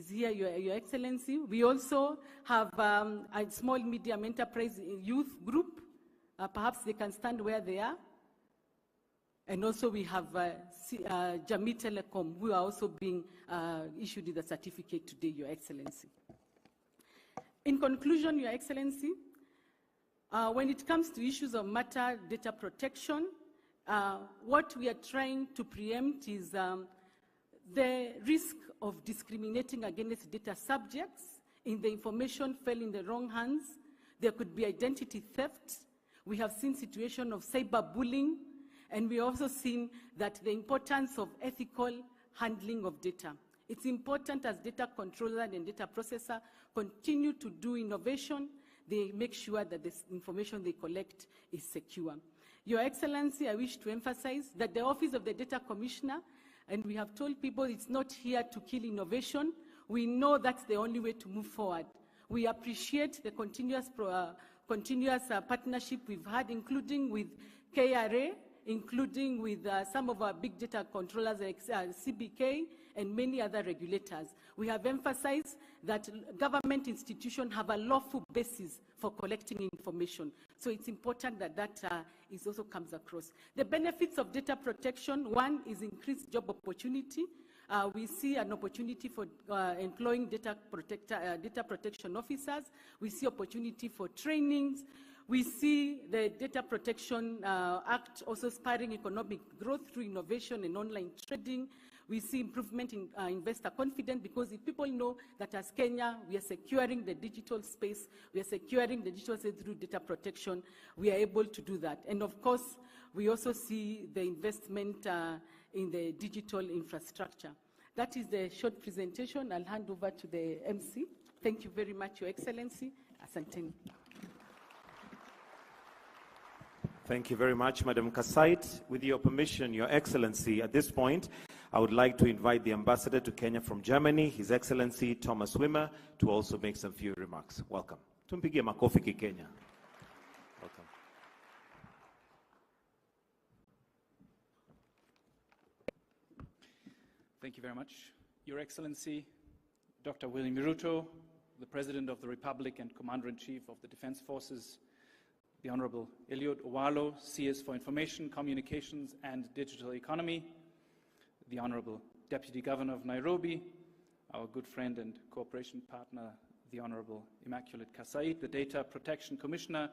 is here, Your Excellency. We also have a small medium enterprise youth group. Perhaps they can stand where they are. And also we have Jamii Telecom, who are also being issued with a certificate today, Your Excellency. In conclusion, Your Excellency, when it comes to issues of matter data protection, what we are trying to preempt is the risk of discriminating against data subjects. In the information fell in the wrong hands, there could be identity theft. We have seen situation of cyberbullying, and we also seen that the importance of ethical handling of data. It's important as data controller and data processor continue to do innovation, they make sure that the information they collect is secure. Your Excellency, I wish to emphasize that the Office of the Data Commissioner, and we have told people it's not here to kill innovation. We know that's the only way to move forward. We appreciate the continuous partnership we've had, including with KRA, including with some of our big data controllers like CBK and many other regulators. We have emphasized that government institutions have a lawful basis for collecting information. So it's important that that also comes across. The benefits of data protection, one is increased job opportunity. We see an opportunity for employing data protection officers. We see opportunity for trainings. We see the Data Protection Act also spurring economic growth through innovation and online trading. We see improvement in investor confidence, because if people know that as Kenya, we are securing the digital space, we are securing the digital space through data protection, we are able to do that. And of course, we also see the investment in the digital infrastructure. That is the short presentation. I'll hand over to the MC. Thank you very much, Your Excellency. Asanteni. Thank you very much, Madam Kasait. With your permission, Your Excellency, at this point, I would like to invite the Ambassador to Kenya from Germany, His Excellency Thomas Wimmer, to also make some few remarks. Welcome. Tumpigie makofi ki Kenya. Welcome. Thank you very much. Your Excellency, Dr. William Ruto, the President of the Republic and Commander-in-Chief of the Defense Forces, the Honorable Eliud Owalo, CS for Information, Communications and Digital Economy, the Honorable Deputy Governor of Nairobi, our good friend and cooperation partner, the Honorable Immaculate Kasait, the Data Protection Commissioner.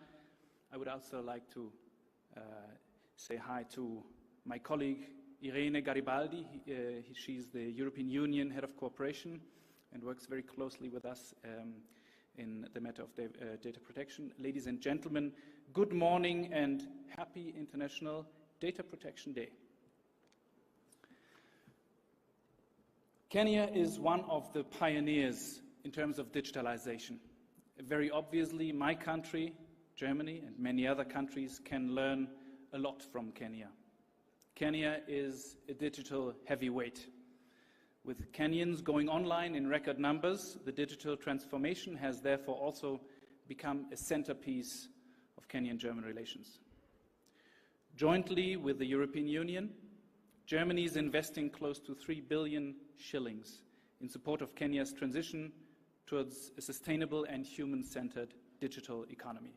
I would also like to say hi to my colleague, Irene Garibaldi. She's the European Union Head of Cooperation and works very closely with us in the matter of data protection. Ladies and gentlemen, good morning and happy International Data Protection Day. Kenya is one of the pioneers in terms of digitalization. Very obviously, my country, Germany, and many other countries can learn a lot from Kenya. Kenya is a digital heavyweight. With Kenyans going online in record numbers, the digital transformation has therefore also become a centerpiece of Kenyan-German relations. Jointly with the European Union, Germany is investing close to 3 billion shillings in support of Kenya's transition towards a sustainable and human-centered digital economy.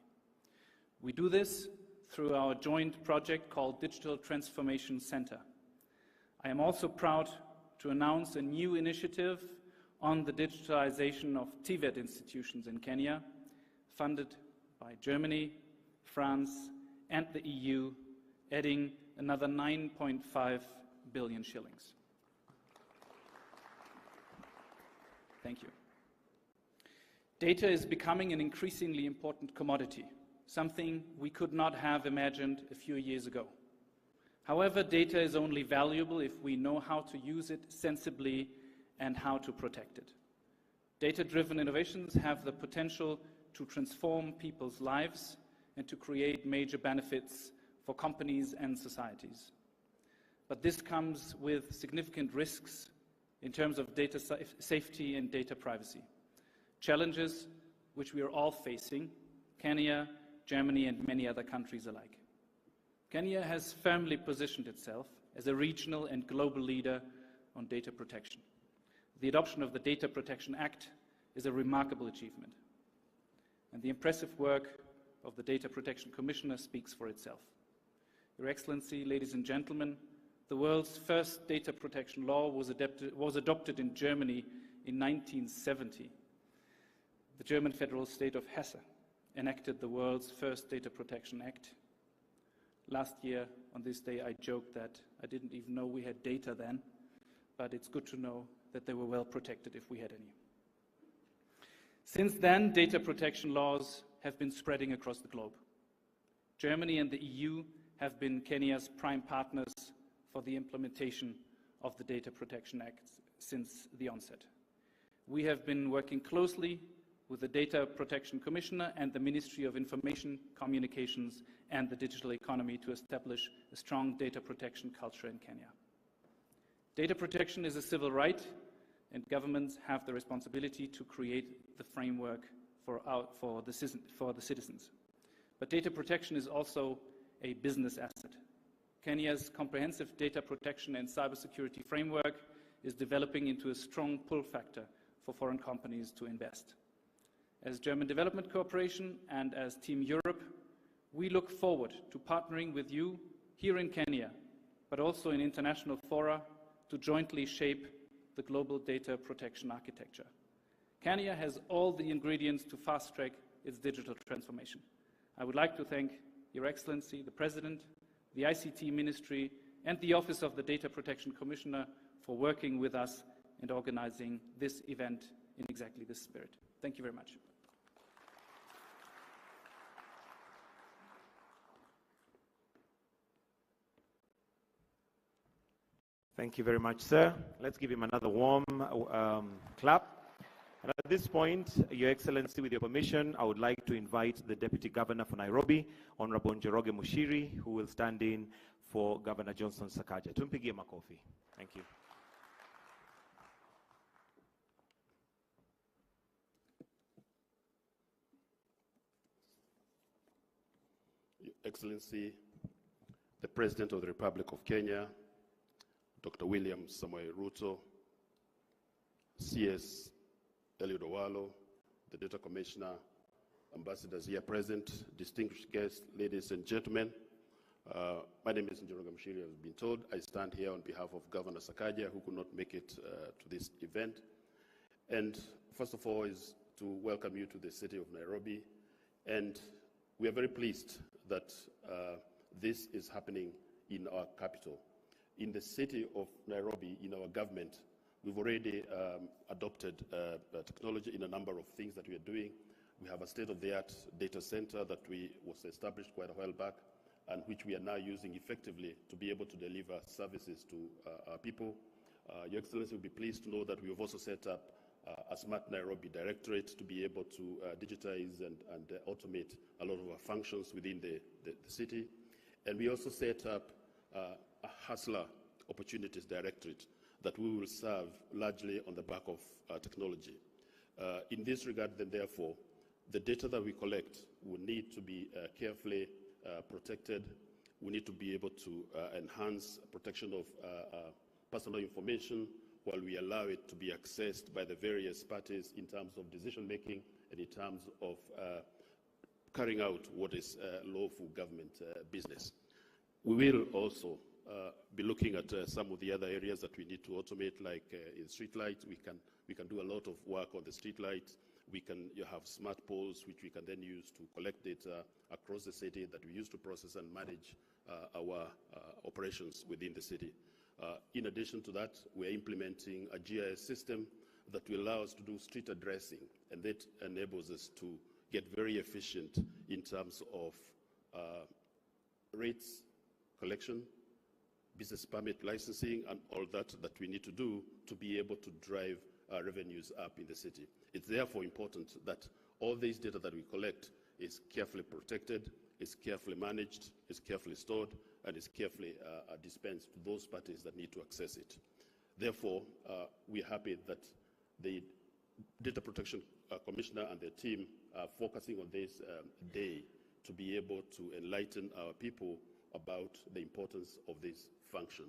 We do this through our joint project called Digital Transformation Center. I am also proud to announce a new initiative on the digitalization of TVET institutions in Kenya, funded by Germany, France, and the EU, adding another 9.5 billion shillings. Thank you. Data is becoming an increasingly important commodity, something we could not have imagined a few years ago. However, data is only valuable if we know how to use it sensibly and how to protect it. Data-driven innovations have the potential to transform people's lives and to create major benefits for companies and societies. But this comes with significant risks in terms of data safety and data privacy, challenges which we are all facing, Kenya, Germany, and many other countries alike. Kenya has firmly positioned itself as a regional and global leader on data protection. The adoption of the Data Protection Act is a remarkable achievement, and the impressive work of the Data Protection Commissioner speaks for itself. Your Excellency, ladies and gentlemen, the world's first data protection law was adopted in Germany in 1970. The German federal state of Hesse enacted the world's first Data Protection Act. Last year, on this day, I joked that I didn't even know we had data then, but it's good to know that they were well protected if we had any. Since then, data protection laws have been spreading across the globe. Germany and the EU have been Kenya's prime partners for the implementation of the Data Protection Act since the onset. We have been working closely with the Data Protection Commissioner and the Ministry of Information, Communications and the Digital Economy to establish a strong data protection culture in Kenya. Data protection is a civil right, and governments have the responsibility to create the framework for the citizens. But data protection is also a business asset. Kenya's comprehensive data protection and cybersecurity framework is developing into a strong pull factor for foreign companies to invest. As German Development Cooperation and as Team Europe, we look forward to partnering with you here in Kenya, but also in international fora, to jointly shape the global data protection architecture. Kenya has all the ingredients to fast-track its digital transformation. I would like to thank Your Excellency, the President, the ICT Ministry, and the Office of the Data Protection Commissioner for working with us and organizing this event in exactly this spirit. Thank you very much. Thank you very much, sir. Let's give him another warm clap. And at this point, Your Excellency, with your permission, I would like to invite the Deputy Governor for Nairobi, Honorable Njoroge Mushiri, who will stand in for Governor Johnson Sakaja. Tumpigie makofi. Thank you. Your Excellency, the President of the Republic of Kenya, Dr. William Samoei Ruto, CS Eliud Owalo, the Data Commissioner, ambassadors here present, distinguished guests, ladies and gentlemen. My name is Njoroge Mushiri, as been told. I stand here on behalf of Governor Sakaja, who could not make it to this event. And first of all is to welcome you to the city of Nairobi. And we are very pleased that this is happening in our capital. In the city of Nairobi, in our government, we've already adopted technology in a number of things that we are doing. We have a state-of-the-art data center that was established quite a while back, and which we are now using effectively to be able to deliver services to our people. Your Excellency will be pleased to know that we have also set up a Smart Nairobi Directorate to be able to digitize and automate a lot of our functions within the city. And we also set up a Hustler Opportunities Directorate that we will serve largely on the back of technology. In this regard, then, therefore, the data that we collect will need to be carefully protected. We need to be able to enhance protection of personal information while we allow it to be accessed by the various parties in terms of decision-making and in terms of carrying out what is lawful government business. We will also be looking at some of the other areas that we need to automate, like in street lights. We can do a lot of work on the street lights. You have smart poles, which we can then use to collect data across the city that we use to process and manage our operations within the city. In addition to that, we're implementing a GIS system that will allow us to do street addressing, and that enables us to get very efficient in terms of rates collection, business permit licensing, and all that we need to do to be able to drive revenues up in the city. It's therefore important that all this data that we collect is carefully protected, is carefully managed, is carefully stored, and is carefully dispensed to those parties that need to access it. Therefore, we're happy that the Data Protection Commissioner and their team are focusing on this day to be able to enlighten our people about the importance of this function.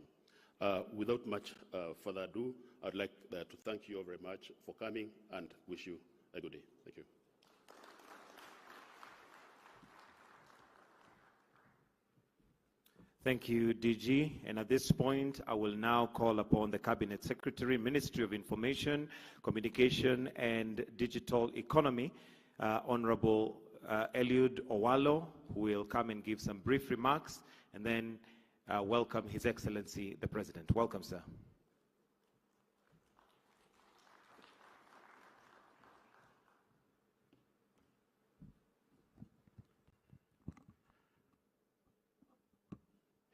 Without much further ado, I'd like to thank you all very much for coming and wish you a good day. Thank you. Thank you, DG. And at this point, I will now call upon the Cabinet Secretary, Ministry of Information, Communication and Digital Economy, Honorable Eliud Owalo, who will come and give some brief remarks, and then welcome His Excellency, the President. Welcome, sir.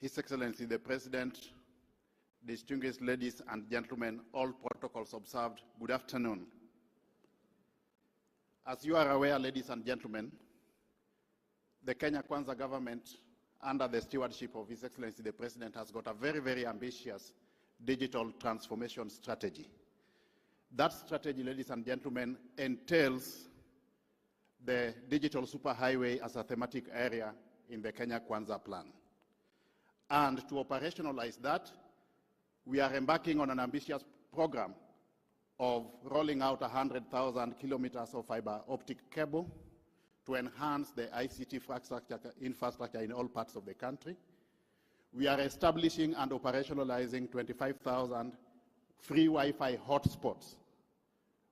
His Excellency, the President, distinguished ladies and gentlemen, all protocols observed, good afternoon. As you are aware, ladies and gentlemen, the Kenya Kwanza government, under the stewardship of His Excellency, the President, has got a very, very ambitious digital transformation strategy. That strategy, ladies and gentlemen, entails the digital superhighway as a thematic area in the Kenya Kwanza plan. And to operationalize that, we are embarking on an ambitious program of rolling out 100,000 kilometers of fiber optic cable to enhance the ICT infrastructure in all parts of the country. We are establishing and operationalizing 25,000 free Wi-Fi hotspots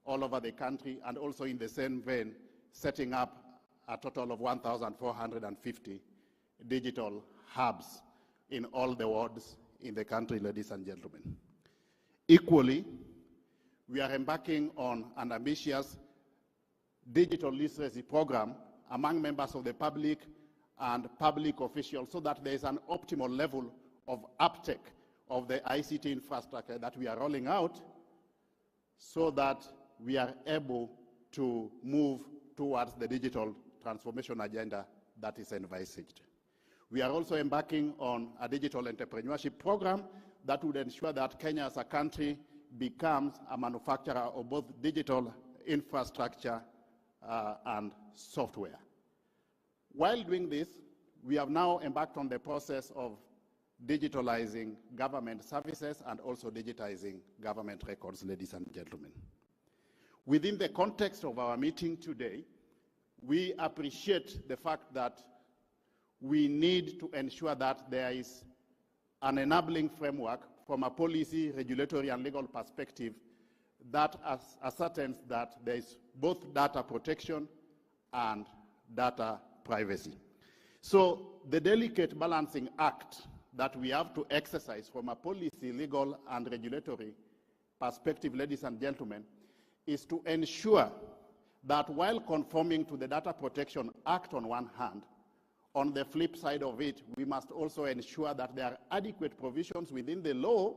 all over the country, and also in the same vein, setting up a total of 1,450 digital hubs in all the wards in the country, ladies and gentlemen. Equally, we are embarking on an ambitious digital literacy program among members of the public and public officials, so that there is an optimal level of uptake of the ICT infrastructure that we are rolling out, so that we are able to move towards the digital transformation agenda that is envisaged. We are also embarking on a digital entrepreneurship program that would ensure that Kenya as a country becomes a manufacturer of both digital infrastructure and software. While doing this, we have now embarked on the process of digitalizing government services and also digitizing government records, ladies and gentlemen. Within the context of our meeting today, we appreciate the fact that we need to ensure that there is an enabling framework from a policy, regulatory, and legal perspective that ascertains that there is both data protection and data privacy. So the delicate balancing act that we have to exercise from a policy, legal, and regulatory perspective, ladies and gentlemen, is to ensure that while conforming to the Data Protection Act on one hand, on the flip side of it, we must also ensure that there are adequate provisions within the law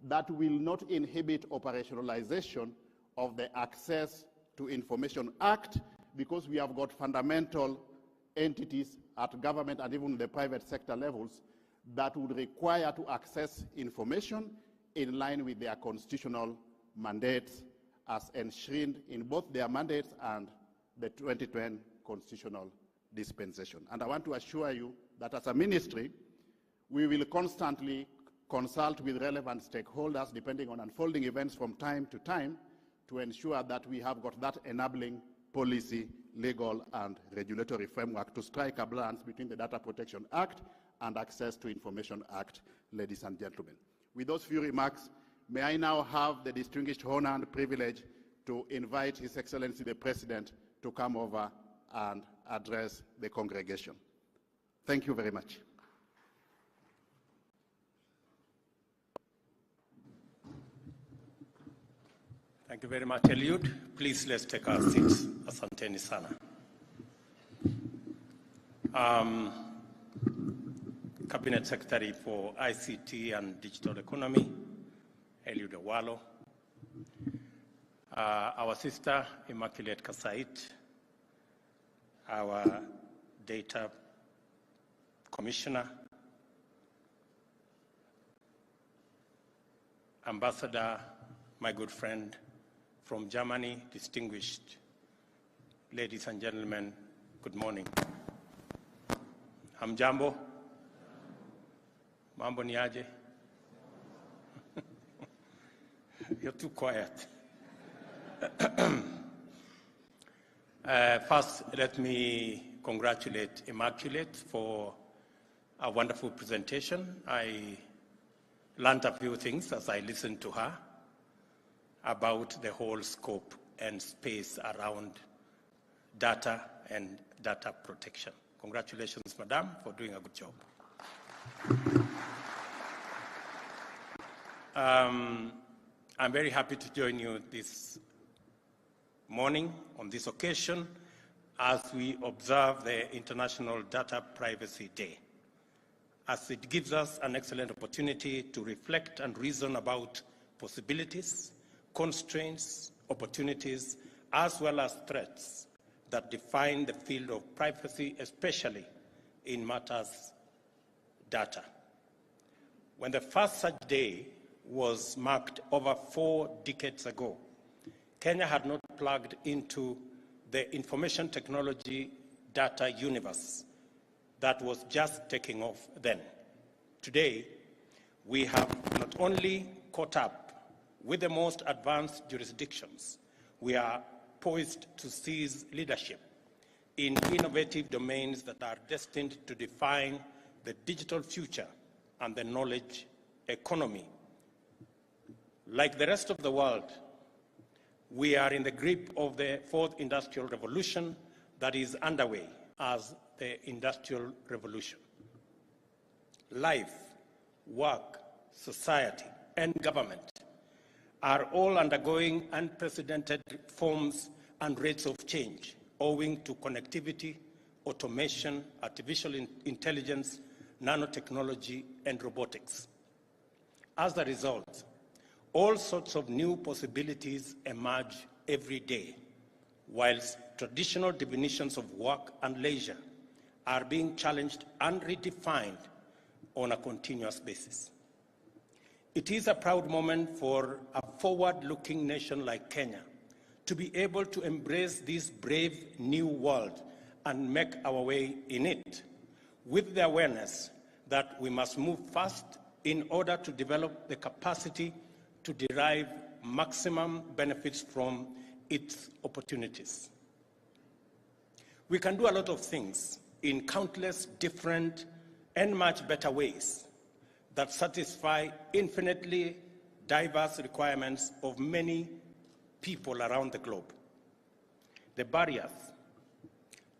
that will not inhibit operationalization of the Access to Information Act, because we have got fundamental entities at government and even the private sector levels that would require to access information in line with their constitutional mandates as enshrined in both their mandates and the 2010 constitutional dispensation. And I want to assure you that as a ministry, we will constantly consult with relevant stakeholders, depending on unfolding events from time to time, to ensure that we have got that enabling policy, legal, and regulatory framework to strike a balance between the Data Protection Act and Access to Information Act, ladies and gentlemen. With those few remarks, may I now have the distinguished honor and privilege to invite His Excellency the President to come over and address the congregation. Thank you very much. Thank you very much, Eliud. Please, let's take our seats. Asanteni sana. Cabinet Secretary for ICT and Digital Economy, Eliud Owalo. Our sister, Immaculate Kasait, our Data Commissioner, Ambassador, my good friend from Germany, distinguished ladies and gentlemen, good morning. Hamjambo, mambo ni aje? You're too quiet. First, let me congratulate Immaculate for a wonderful presentation. I learned a few things as I listened to her about the whole scope and space around data and data protection. Congratulations, Madam, for doing a good job. I'm very happy to join you this morning on this occasion as we observe the International Data Privacy Day, as it gives us an excellent opportunity to reflect and reason about possibilities, constraints, opportunities, as well as threats that define the field of privacy, especially in matters data. When the first such day was marked over 4 decades ago, Kenya had not plugged into the information technology data universe that was just taking off then. Today, we have not only caught up with the most advanced jurisdictions, we are poised to seize leadership in innovative domains that are destined to define the digital future and the knowledge economy. Like the rest of the world, we are in the grip of the 4th industrial revolution that is underway as the Industrial Revolution. Life, work, society, and government are all undergoing unprecedented forms and rates of change owing to connectivity, automation, artificial intelligence, nanotechnology, and robotics. As a result, all sorts of new possibilities emerge every day, whilst traditional definitions of work and leisure are being challenged and redefined on a continuous basis. It is a proud moment for a forward-looking nation like Kenya to be able to embrace this brave new world and make our way in it, with the awareness that we must move fast in order to develop the capacity to derive maximum benefits from its opportunities. We can do a lot of things in countless different and much better ways that satisfy infinitely diverse requirements of many people around the globe. The barriers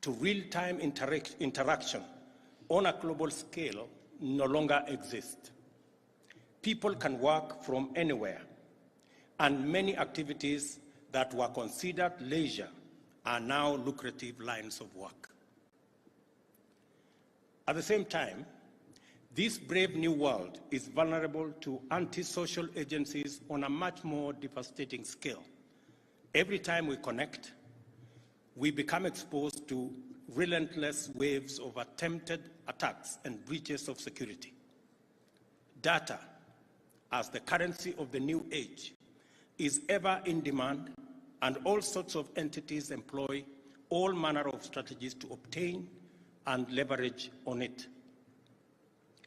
to real-time interaction on a global scale no longer exist. People can work from anywhere, and many activities that were considered leisure are now lucrative lines of work. At the same time, this brave new world is vulnerable to antisocial agencies on a much more devastating scale. Every time we connect, we become exposed to relentless waves of attempted attacks and breaches of security. Data, as the currency of the new age, is ever in demand, and all sorts of entities employ all manner of strategies to obtain and leverage on it.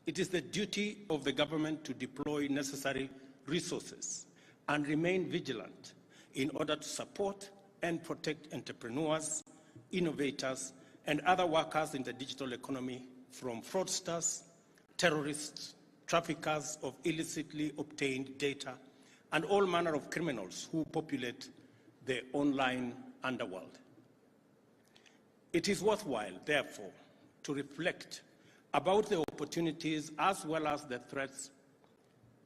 It is the duty of the government to deploy necessary resources and remain vigilant in order to support and protect entrepreneurs, innovators, and other workers in the digital economy from fraudsters, terrorists, traffickers of illicitly obtained data, and all manner of criminals who populate the online underworld. It is worthwhile, therefore, to reflect about the opportunities as well as the threats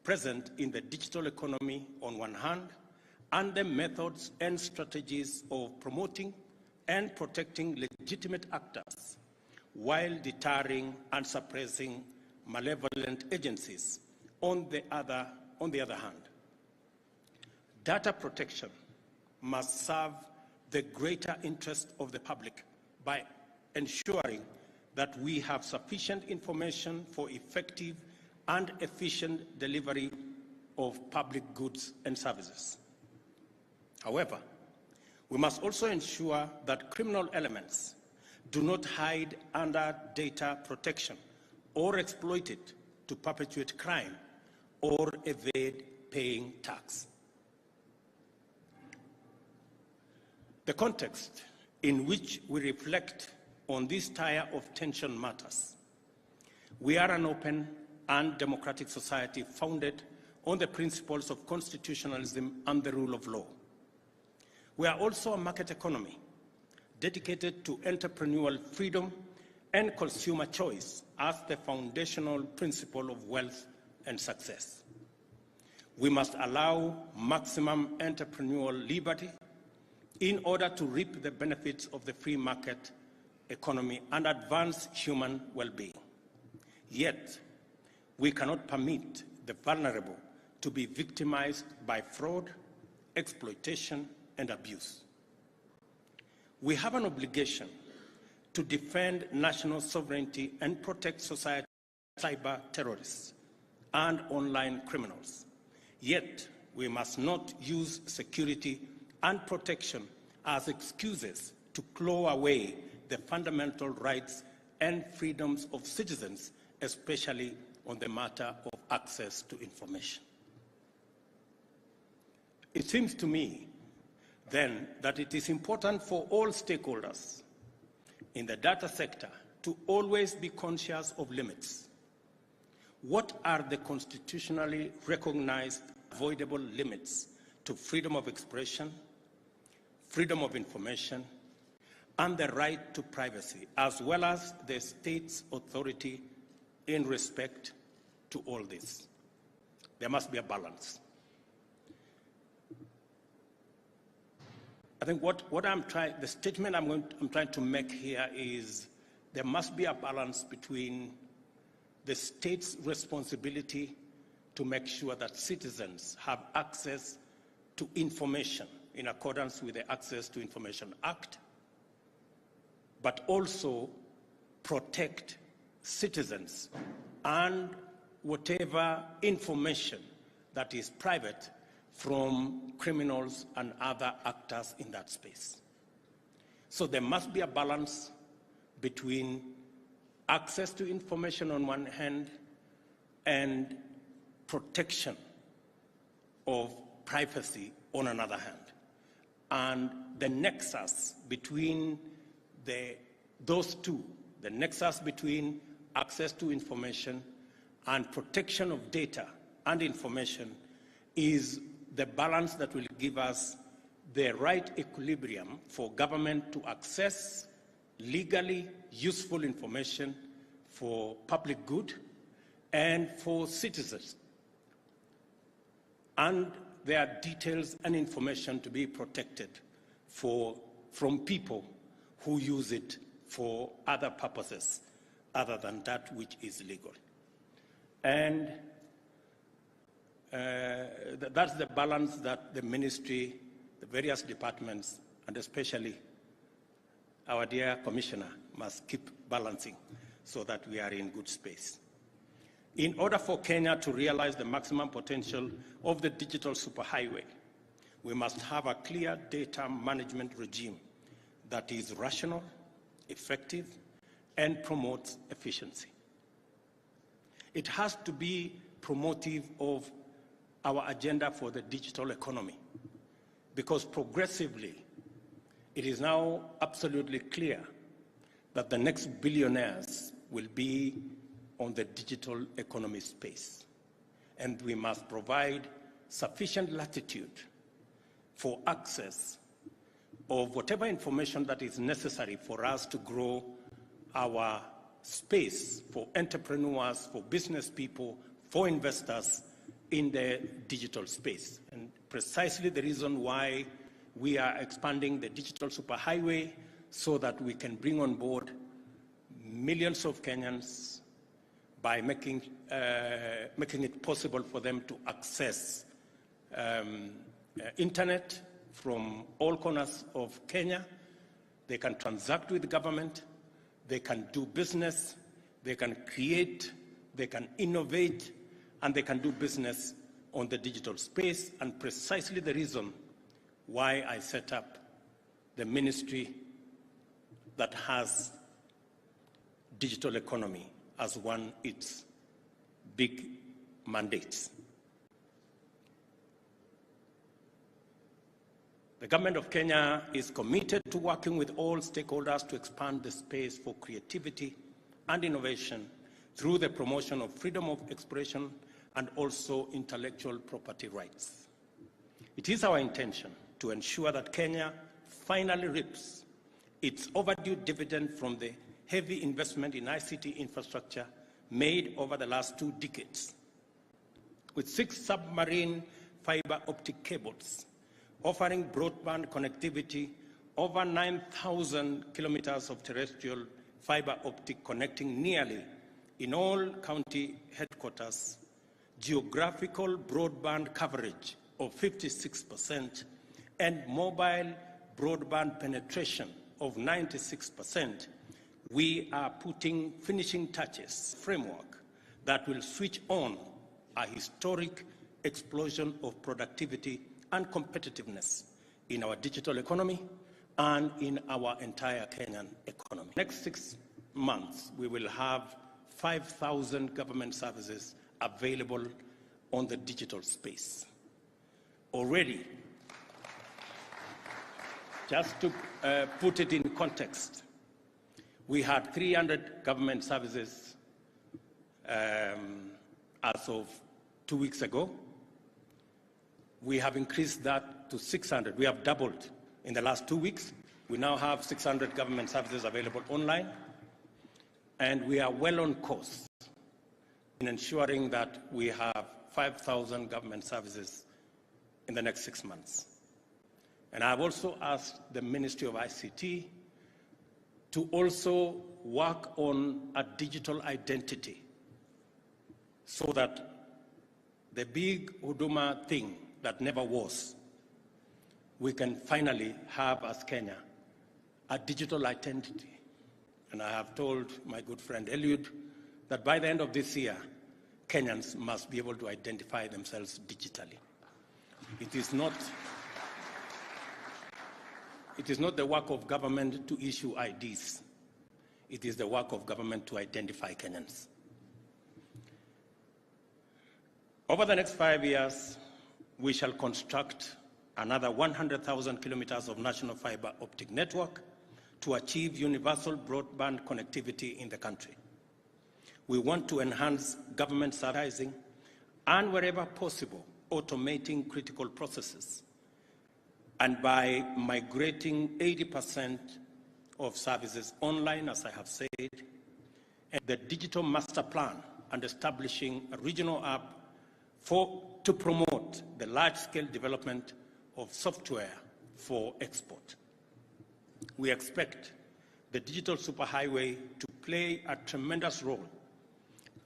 present in the digital economy on one hand, and the methods and strategies of promoting and protecting legitimate actors while deterring and suppressing malevolent agencies on the other hand. Data protection must serve the greater interest of the public by ensuring that we have sufficient information for effective and efficient delivery of public goods and services. However, we must also ensure that criminal elements do not hide under data protection or exploit it to perpetuate crime or evade paying tax. The context in which we reflect on this tire of tension matters. We are an open and democratic society founded on the principles of constitutionalism and the rule of law. We are also a market economy dedicated to entrepreneurial freedom and consumer choice as the foundational principle of wealth and success. We must allow maximum entrepreneurial liberty in order to reap the benefits of the free market economy and advance human well-being. Yet, we cannot permit the vulnerable to be victimized by fraud, exploitation, and abuse. We have an obligation to defend national sovereignty and protect society from cyber terrorists and online criminals. Yet, we must not use security and protection as excuses to claw away the fundamental rights and freedoms of citizens, especially on the matter of access to information. It seems to me, then, that it is important for all stakeholders in the data sector to always be conscious of limits. What are the constitutionally recognized avoidable limits to freedom of expression, freedom of information, and the right to privacy, as well as the state's authority in respect to all this? There must be a balance. I think the statement I'm trying to make here is there must be a balance between the state's responsibility to make sure that citizens have access to information in accordance with the Access to Information Act, but also protect citizens and whatever information that is private from criminals and other actors in that space. So there must be a balance between access to information on one hand and protection of privacy on another hand. And the nexus between those two, the nexus between access to information and protection of data and information, is the balance that will give us the right equilibrium for government to access legally useful information for public good and for citizens. And there are details and information to be protected from people who use it for other purposes other than that which is legal. And that's the balance that the ministry, the various departments, and especially our dear commissioner must keep balancing so that we are in good space. In order for Kenya to realize the maximum potential of the digital superhighway, we must have a clear data management regime that is rational, effective, and promotes efficiency. It has to be promotive of our agenda for the digital economy, because progressively it is now absolutely clear that the next billionaires will be on the digital economy space. And we must provide sufficient latitude for access of whatever information that is necessary for us to grow our space for entrepreneurs, for business people, for investors in the digital space. And precisely the reason why we are expanding the digital superhighway, so that we can bring on board millions of Kenyans by making it possible for them to access internet from all corners of Kenya. They can transact with the government, they can do business, they can create, they can innovate, and they can do business on the digital space. And precisely the reason why I set up the ministry that has digital economy as one its big mandates. The government of Kenya is committed to working with all stakeholders to expand the space for creativity and innovation through the promotion of freedom of expression and also intellectual property rights. It is our intention to ensure that Kenya finally reaps its overdue dividend from the heavy investment in ICT infrastructure made over the last 2 decades. With 6 submarine fiber optic cables offering broadband connectivity, over 9,000 kilometers of terrestrial fiber optic connecting nearly in all county headquarters, geographical broadband coverage of 56%, and mobile broadband penetration of 96%, we are putting finishing touches framework that will switch on a historic explosion of productivity and competitiveness in our digital economy and in our entire Kenyan economy. Next 6 months, we will have 5,000 government services available on the digital space. Already, just to put it in context, we had 300 government services as of 2 weeks ago. We have increased that to 600. We have doubled in the last 2 weeks. We now have 600 government services available online, and we are well on course in ensuring that we have 5,000 government services in the next 6 months. And I've also asked the Ministry of ICT to also work on a digital identity so that the big Huduma thing that never was, we can finally have as Kenya a digital identity. And I have told my good friend Eliud that by the end of this year, Kenyans must be able to identify themselves digitally. It is not the work of government to issue IDs. It is the work of government to identify Kenyans. Over the next 5 years, we shall construct another 100,000 kilometers of national fiber optic network to achieve universal broadband connectivity in the country. We want to enhance government servicing and, wherever possible, automating critical processes. And by migrating 80% of services online, as I have said, and the digital master plan and establishing a regional hub to promote the large-scale development of software for export. We expect the digital superhighway to play a tremendous role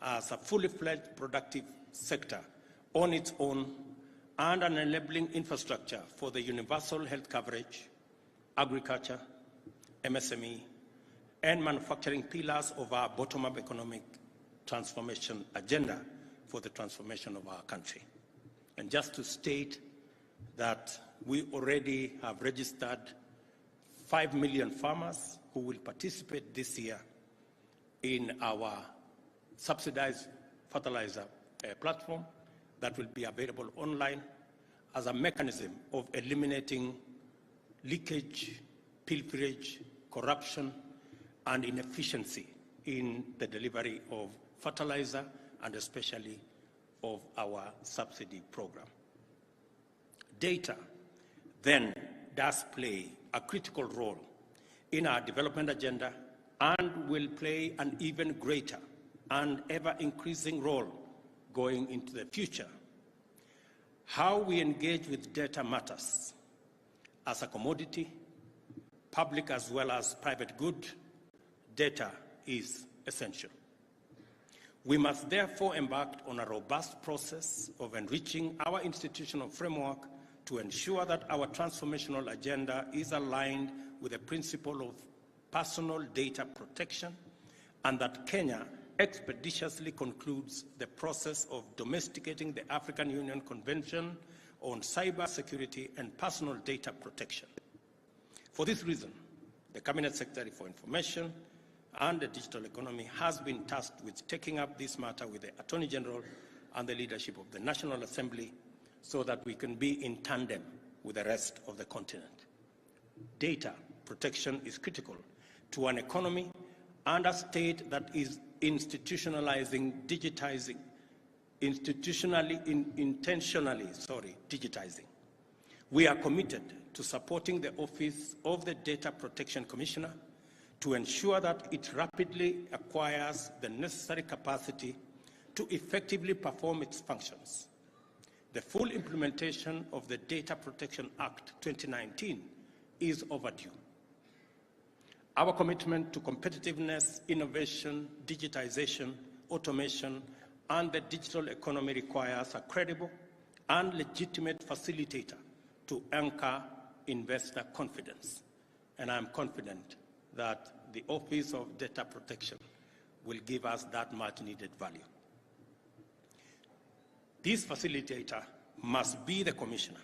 as a fully fledged productive sector on its own and an enabling infrastructure for the universal health coverage, agriculture, MSME, and manufacturing pillars of our bottom-up economic transformation agenda for the transformation of our country. And just to state that we already have registered 5 million farmers who will participate this year in our subsidized fertilizer platform that will be available online as a mechanism of eliminating leakage, pilferage, corruption, and inefficiency in the delivery of fertilizer and especially of our subsidy program. Data then does play a critical role in our development agenda and will play an even greater and ever-increasing role going into the future. How we engage with data matters. As a commodity, public as well as private good, data is essential. We must therefore embark on a robust process of enriching our institutional framework to ensure that our transformational agenda is aligned with the principle of personal data protection and that Kenya expeditiously concludes the process of domesticating the African Union Convention on Cyber Security and Personal Data Protection. For this reason, the Cabinet Secretary for Information and the Digital Economy has been tasked with taking up this matter with the Attorney General and the leadership of the National Assembly so that we can be in tandem with the rest of the continent. Data protection is critical to an economy and a state that is intentionally digitizing. We are committed to supporting the Office of the Data Protection Commissioner to ensure that it rapidly acquires the necessary capacity to effectively perform its functions. The full implementation of the Data Protection Act 2019 is overdue. Our commitment to competitiveness, innovation, digitization, automation, and the digital economy requires a credible and legitimate facilitator to anchor investor confidence. And I'm confident that the Office of Data Protection will give us that much-needed value. This facilitator must be the commissioner.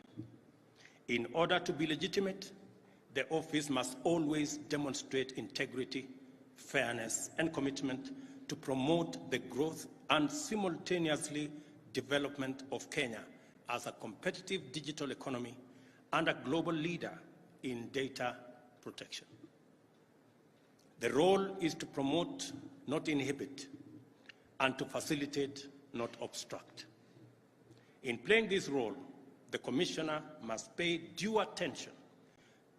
In order to be legitimate, the office must always demonstrate integrity, fairness, and commitment to promote the growth and simultaneously development of Kenya as a competitive digital economy and a global leader in data protection. The role is to promote, not inhibit, and to facilitate, not obstruct. In playing this role, the Commissioner must pay due attention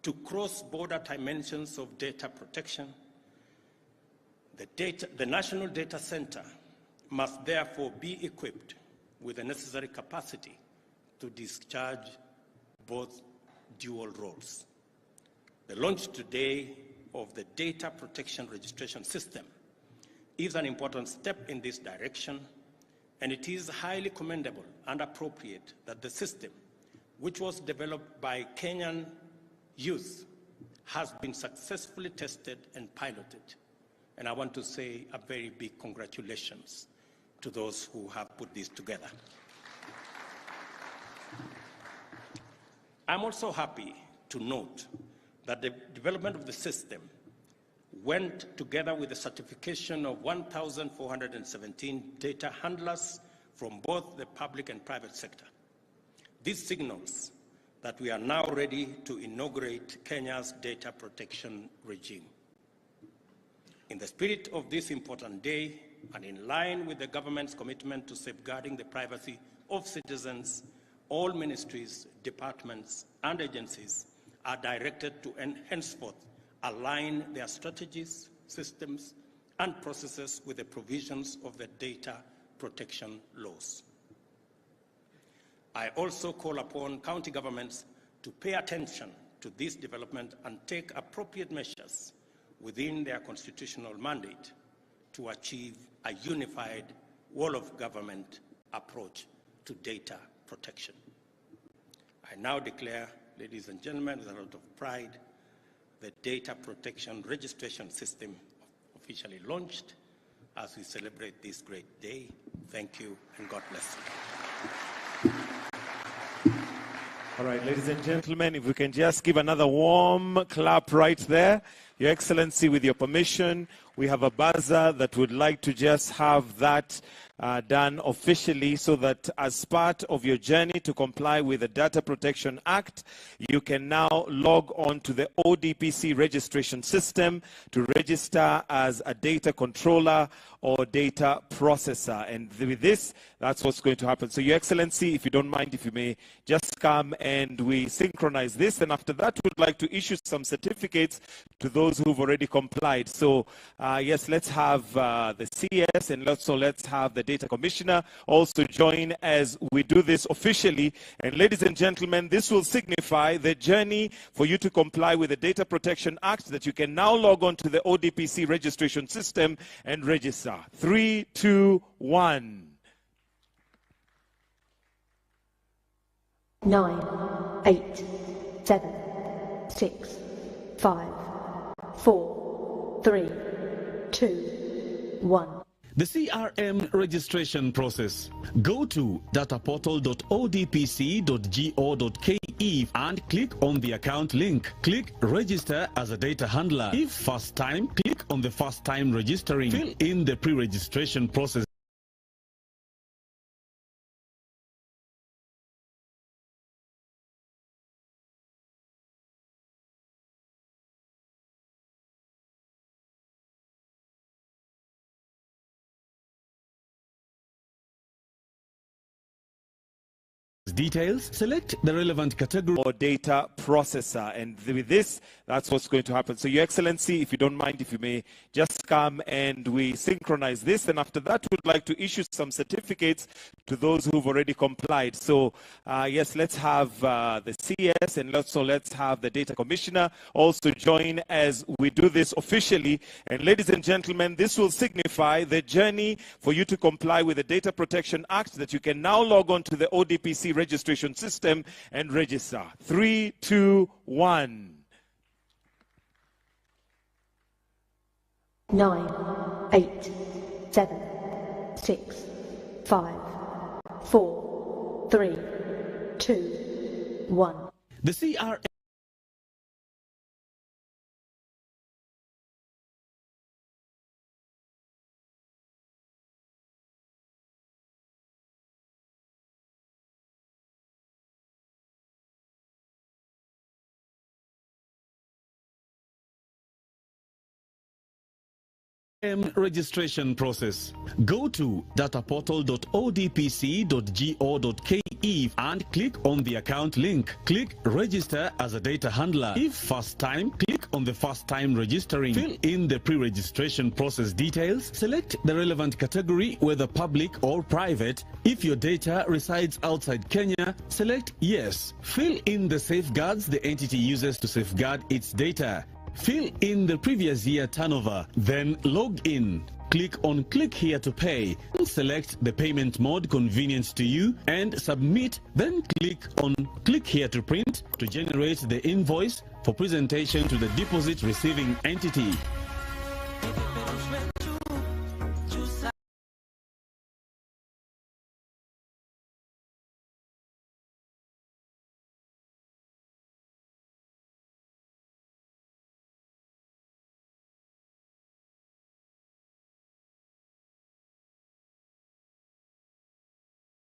to cross-border dimensions of data protection. The National Data Center must therefore be equipped with the necessary capacity to discharge both dual roles. The launch today of the Data Protection Registration System is an important step in this direction, and it is highly commendable and appropriate that the system, which was developed by Kenyan youth, has been successfully tested and piloted. And I want to say a very big congratulations to those who have put this together. I'm also happy to note that the development of the system went together with the certification of 1,417 data handlers from both the public and private sector. This signals that we are now ready to inaugurate Kenya's data protection regime. In the spirit of this important day, and in line with the government's commitment to safeguarding the privacy of citizens, all ministries, departments, and agencies are directed to henceforth align their strategies, systems, and processes with the provisions of the data protection laws. I also call upon county governments to pay attention to this development and take appropriate measures within their constitutional mandate to achieve a unified whole-of-government approach to data protection. I now declare, ladies and gentlemen, with a lot of pride, the Data Protection Registration System officially launched as we celebrate this great day. Thank you, and God bless you. All right, ladies and gentlemen, if we can just give another warm clap right there. Your Excellency, with your permission, we have a buzzer that would like to just have that done officially, so that as part of your journey to comply with the Data Protection Act, you can now log on to the ODPC registration system to register as a data controller or data processor. And with this, that's what's going to happen. So, Your Excellency, if you don't mind, if you may just come and we synchronize this. And after that, we'd like to issue some certificates to those who've already complied. So, yes, let's have the CS, and let's have the Data Commissioner also join as we do this officially. And ladies and gentlemen, this will signify the journey for you to comply with the Data Protection Act, that you can now log on to the ODPC registration system and register. 3, 2, 1. 9, 8, 7, 6, 5, 4, 3, 2, 1. The CRM registration process. Go to dataportal.odpc.go.ke and click on the account link. Click register as a data handler. If first time, click on the first time registering. Fill in the pre-registration process. details, select the relevant category or data processor. And with this, that's what's going to happen. So, Your Excellency, if you don't mind, if you may just come and we synchronize this. And after that, we'd like to issue some certificates to those who've already complied. So, yes, let's have the CS and let's have the Data Commissioner also join as we do this officially. And ladies and gentlemen, this will signify the journey for you to comply with the Data Protection Act, that you can now log on to the ODPC registration system and register. 3, 2, 1. 9, 8, 7, 6, 5, 4, 3, 2, 1. The CRA registration process. Go to dataportal.odpc.go.ke and click on the account link. Click register as a data handler. If first time, click on the first time registering. Fill in the pre-registration process details. Select the relevant category, whether public or private. If your data resides outside Kenya, select yes. Fill in the safeguards the entity uses to safeguard its data. Fill in the previous year turnover, then log in. Click on click here to pay. Select the payment mode convenient to you and submit, then click on click here to print to generate the invoice for presentation to the deposit receiving entity.